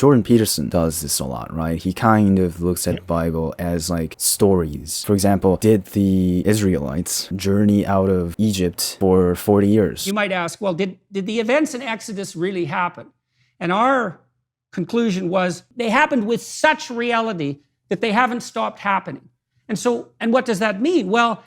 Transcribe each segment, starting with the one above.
Jordan Peterson does this a lot, right? He kind of looks at the Bible as like stories. For example, did the Israelites journey out of Egypt for 40 years? You might ask, well, did the events in Exodus really happen? And our conclusion was they happened with such reality that they haven't stopped happening. And what does that mean? Well,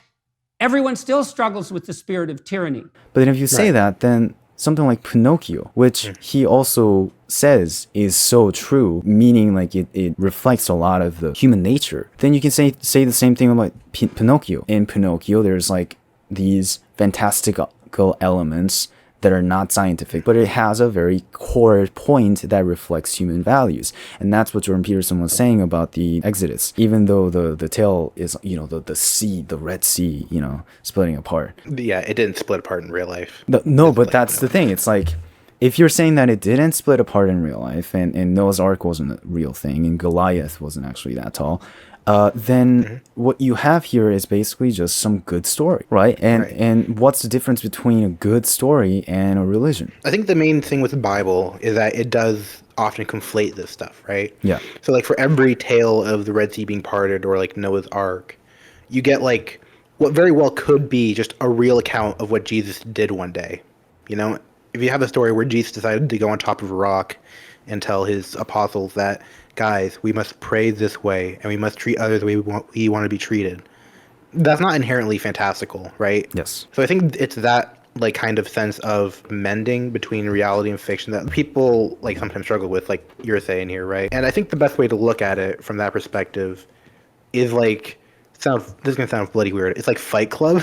everyone still struggles with the spirit of tyranny. But then if you say that, then something like Pinocchio, which he also says is so true, meaning like it reflects a lot of the human nature, then you can say the same thing about Pinocchio. In Pinocchio, there's like these fantastical elements that are not scientific, but it has a very core point that reflects human values. And that's what Jordan Peterson was saying about the Exodus. Even though the tale is, the sea, the Red Sea, splitting apart. Yeah, it didn't split apart in real life. No, but that's the thing. It's like, if you're saying that it didn't split apart in real life, and Noah's Ark wasn't a real thing, and Goliath wasn't actually that tall, then what you have here is basically just some good story, right? And what's the difference between a good story and a religion? I think the main thing with the Bible is that it does often conflate this stuff, right? Yeah. So like for every tale of the Red Sea being parted or like Noah's Ark, you get like what very well could be just a real account of what Jesus did one day. If you have a story where Jesus decided to go on top of a rock and tell his apostles that, guys, we must pray this way and we must treat others the way we want to be treated, that's not inherently fantastical, right? Yes. So I think it's that like kind of sense of mending between reality and fiction that people like sometimes struggle with, like you're saying here, right? And I think the best way to look at it from that perspective is like, this is gonna sound bloody weird, it's like Fight Club.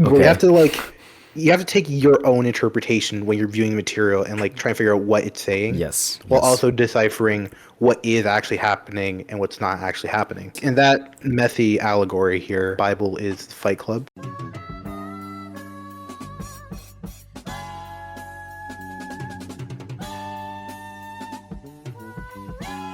Okay. You have to take your own interpretation when you're viewing the material and like try and figure out what it's saying. Yes. While also deciphering what is actually happening and what's not actually happening. In that messy allegory here, Bible is Fight Club.